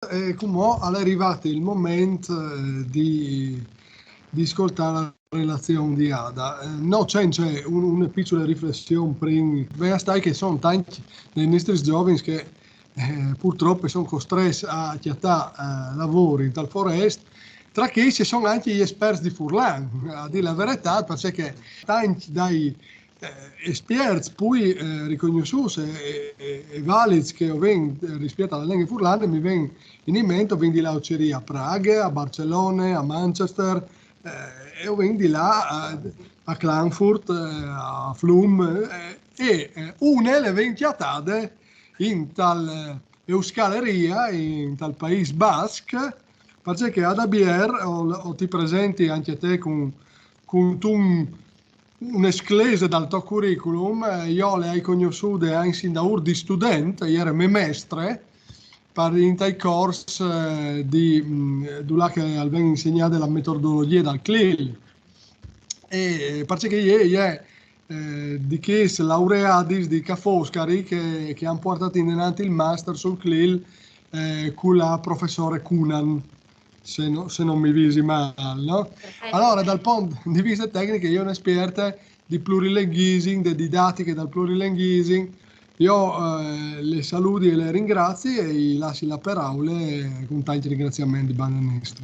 come è arrivato il momento di ascoltare la relazione di Ada. No, c'è una piccola riflessione prima. Beh, stai che sono tanti dei nostri giovani che purtroppo sono costretti a chiattare lavori in tal foresta, tra che ci sono anche gli esperti di Furlan, a dire la verità, perché tanti dai esperti poi riconosciuti e validi che vengono rispetto alla lingua furlana mi vengono in mente, vengo di là a Praga, a Barcellona, a Manchester, e vengo di là a Klagenfurt, a Flum, e une le vengono chiattate in tal euskaleria, in tal Paese Basque, perché ad Abier o ti presenti anche te con un esclese dal tuo curriculum, io le hai conosciute anche da ur di studente, ieri me mestre, per in tai corsi di che abbiamo insegnato la metodologia dal CLIL. E perché ieri di che laureati di Foscari che hanno portato in avanti il master sul CLIL con la professore Cunan, se non mi visi male, no? Allora, dal punto di vista tecnico, io sono un esperto di plurilinguismo, di didattiche dal plurilinguismo. Io le saluti e le ringrazio e gli lascio la parola con tanti ringraziamenti, bananisti.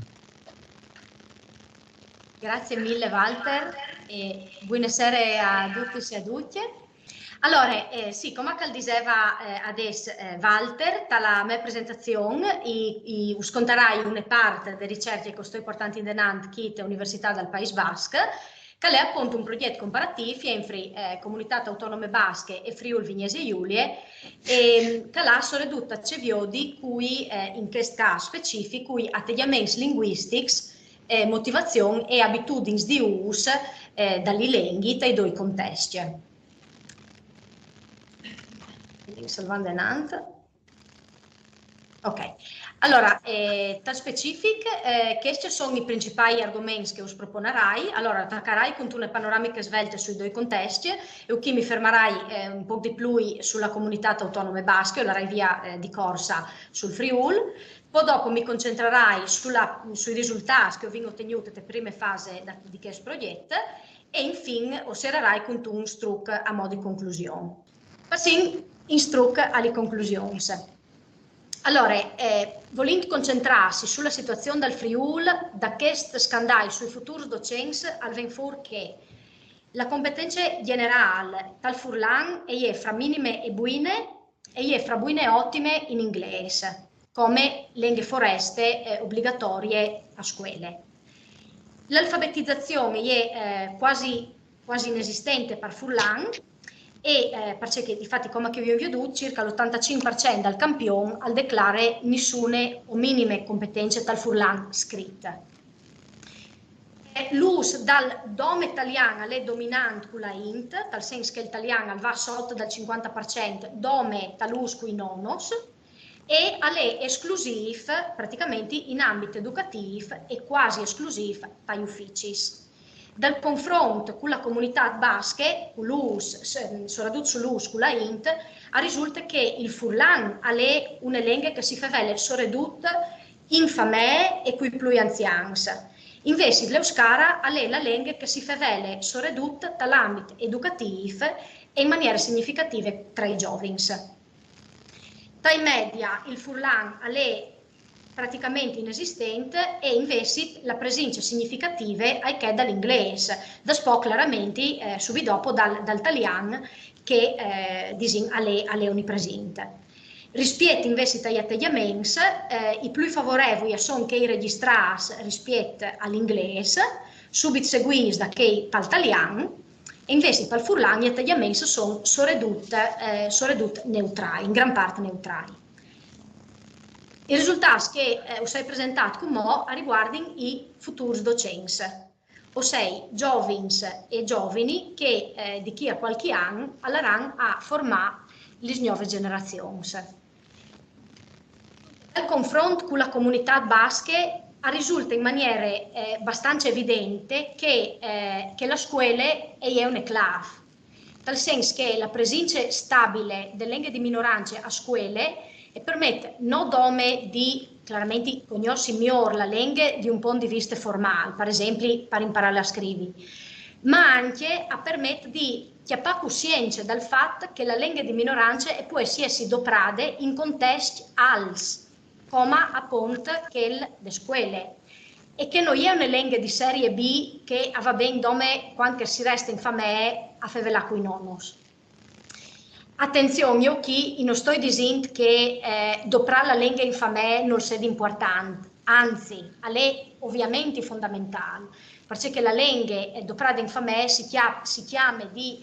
Grazie mille Walter e buonasera a tutti e a tutte. Allora, sì, come diceva adesso Walter, dalla mia presentazione scontarai una parte delle ricerche che sto portando in avanti che Università del Paese Basque, che è appunto un progetto comparativo fra comunità autonome basche e Friuli Vignesi Giulie, che l'ha soprattutto di cui in questo caso specifico, cui atteggiamenti linguistici, motivazioni e abitudini di uso dalle lingue dai due contesti. Salvando in ok, allora, per specifico, questi sono i principali argomenti che us proponerai. Allora, attaccherai con una panoramica svelta sui due contesti e qui mi fermerai un po' di più sulla comunità autonome basche, la via di corsa sul Friuli. Poi dopo mi concentrerai sui risultati che ho ottenuto nelle prime fasi di questo progetto e infine osserverai con un struc a modo di conclusione. Passiamo in struc alle conclusioni. Allora, volendo concentrarsi sulla situazione del Friuli, da questo scandale sui futuri docenti, al venfur che la competenza generale tal Furlan è fra minime e buine e è fra buine e ottime in inglese, come lingue foreste obbligatorie a scuole. L'alfabetizzazione è quasi inesistente per Furlan, e perché infatti come che vi ho detto circa l'85% del campione al declarare nessune o minime competenze tal Furlan scritte. L'uso dal dome italiano è dominante con la int, dal senso che l'italiano va sotto del 50%, dome talus qui nonos, e è esclusivo praticamente in ambito educativo e quasi esclusivo dagli uffici. Dal confronto con la comunità basche, soprattutto sull'US, con la INT, risulta che il Furlan è una lingua che si fa soprattutto in famiglie e qui più anziani. Invece l'Euskara è la lingua che si fa soprattutto dall'ambito educativo e in maniera significativa tra i giovani. Dai media il Furlan è praticamente inesistente e invece la presenza significativa è dall'inglese, da spo chiaramente subito dopo dall'italiano che è onnipresente. Rispetto invece agli atteggiamenti, i più favorevoli sono che i registrati rispetto all'inglese, subito seguiti da che dall'italiano, e invece per Furlan gli atteggiamenti sono soprattutto neutrali, in gran parte neutrali. I risultati che ho presentato con me riguardano i futuri docenti, ossia giovani e giovani che di chi a qualche anno andranno a formare le nuove generazioni. Nel confronto con la comunità basche risulta in maniera abbastanza evidente che la scuola è un'enclave, nel senso che la presenza stabile delle lingue di minoranze a scuole e permette non dome di chiaramente conosci miglior la lingua di un punto di vista formale, per esempio per imparare a scrivere, ma anche a permettere di chiappare coscienza dal fatto che la lingua di minoranza può essere doprata in contesti als, come appunto che le scuole, e che non è una lingua di serie B che va bene dove quando si resta in famiglia a fare con i nonnos. Attenzione, io qui non sto dicendo che doprare la lingua in famiglia non sia importante, anzi, è ovviamente fondamentale, perché la lingua doprata in famiglia si chiama di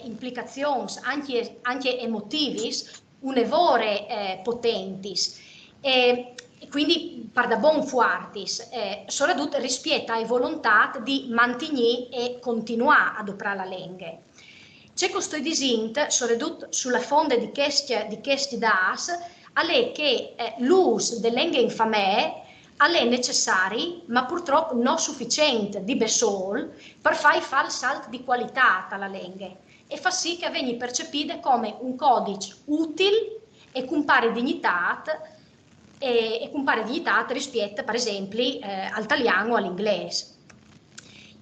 implicazioni anche emotive, un'evore potentis, e quindi per da buon fuartis, soprattutto rispetto alla volontà di mantenere e continuare a doprare la lingua. C'è questo disint, soprattutto sulla fonte di questi das, è che l'uso delle lingue in famiglia è necessario, ma purtroppo non sufficiente di besol per fare il salto di qualità alla lingua e fa sì che venga percepita come un codice utile e con pari dignità rispetto, per esempio, all'italiano o all'inglese.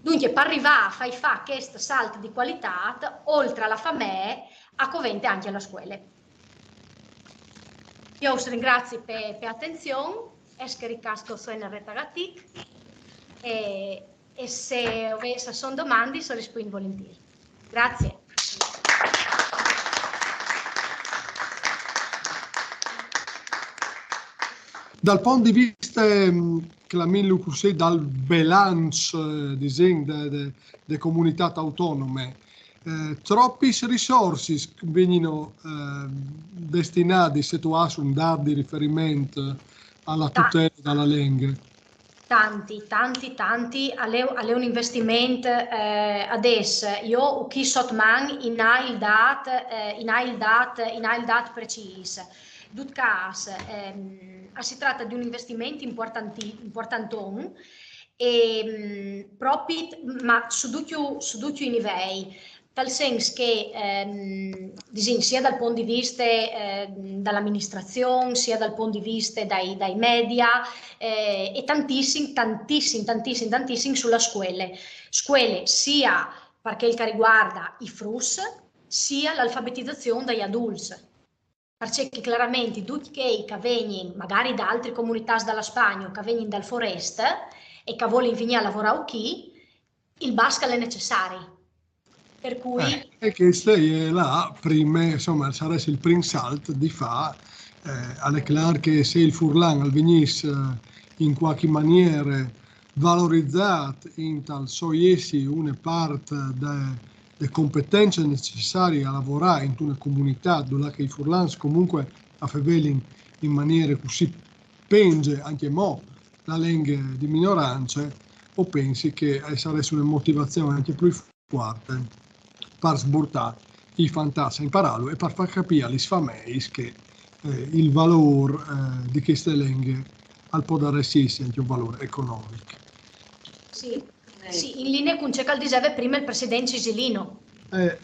Dunque, per arrivare a fare questo salto di qualità, oltre alla famiglia, a covente anche alla scuola. Io vi ringrazio per l'attenzione, e che ricasco sono in retagatic, e se avesse sono domande, so rispondo volentieri. Grazie. Dal punto di vista clamin così dal bilancio delle comunità autonome, troppi risorse vengono destinati a un dato di riferimento alla tutela della lingua. Tanti, è un investimento adesso. Io chi sotman in il dat preciso. Dutcas, si tratta di un investimento importantone e proprio, ma su tutti i livelli, tal senso che sia dal punto di vista dall'amministrazione, sia dal punto di vista dai media e tantissimi sulla scuole sia perché il che riguarda i FRUS, sia l'alfabetizzazione dagli adulti. Perché chiaramente tutti che vengono magari da altre comunità dalla Spagna o che vengono dal Forest e che vogliono venire a lavorare qui, il basca è necessario. Per cui... e questo è là, prima, insomma, sarebbe il primo salto di fa, è chiaro che se il Furlan venisse in qualche maniera valorizzato in tal soiesi una parte le competenze necessarie a lavorare in una comunità dove i Furlans comunque a Fevelin in maniera così penge anche la lingua di minoranze, o pensi che sarebbe una motivazione anche più forte per sburtare i fantasmi a impararlo e per far capire agli sfameis che il valore di queste lingue al poter essere anche un valore economico. Sì, in linea con ciò che diceva prima il presidente Cisilino.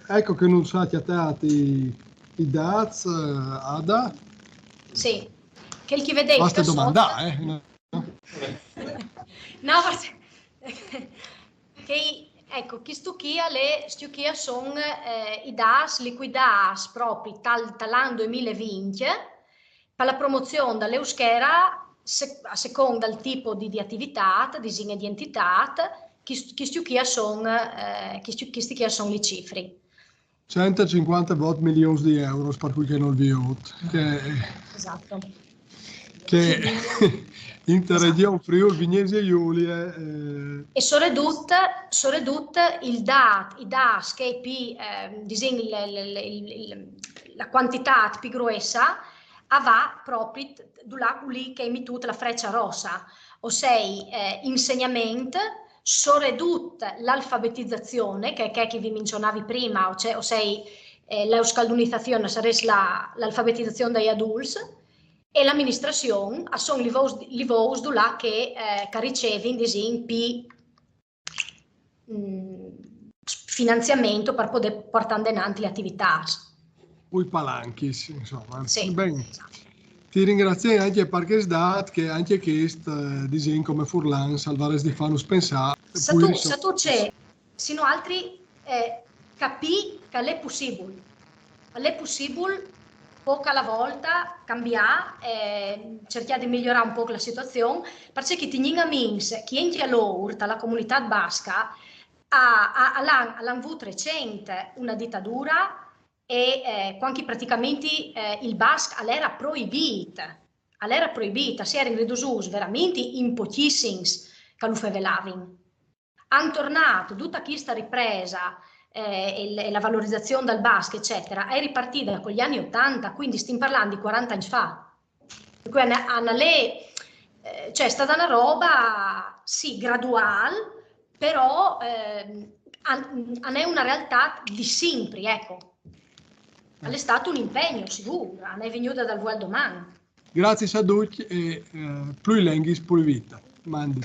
Ecco che non sono chiamati i DAZ, Ada. Sì, che il chi vede... Basta domandare, No, che ecco, chi stucchia sono i DAS, liquidas proprio dall'anno 2020 per la promozione dell'euskera a seconda del tipo di attività, disegno di entità, chi sono le cifre. 150 milioni di euro per cui che non vi ho. Esatto. Che interregione Friuli, Vignesi e Giulia. E soprattutto il DAS che la quantità più grossa va proprio lì che è tutta la freccia rossa, ossia insegnamento, soprattutto l'alfabetizzazione, che è che vi menzionavi prima, ossia l'euskaldunizzazione sarebbe l'alfabetizzazione degli adulti, e l'amministrazione sono i livelli che ricevono finanziamento per poter portare avanti le attività. Poi palanchi, insomma. Sì. Bene. Ti ringrazio anche perché sdat che anche questo disegno come Furlan salvare di fanus pensare. Se tu c'è, sino altri capì che è possibile. È possibile poco alla volta cambiare, cercare di migliorare un po' la situazione, perché chi ti mins, chi entra all'urta, la comunità basca, ha avuto recente una dittatura e quando praticamente il basco era proibito, si era ridotto veramente in pochissimi che lo facevano. Hanno tornato tutta questa ripresa e la valorizzazione del basco, eccetera, è ripartita con gli anni 80, quindi stiamo parlando di 40 anni fa. Quindi cioè, è stata una roba, sì, graduale, però non è una realtà di sempre, ecco. È stato un impegno, sicuro, non è venuta dal vuoto domani. Grazie a tutti e più lenghis, più vita. Mandi.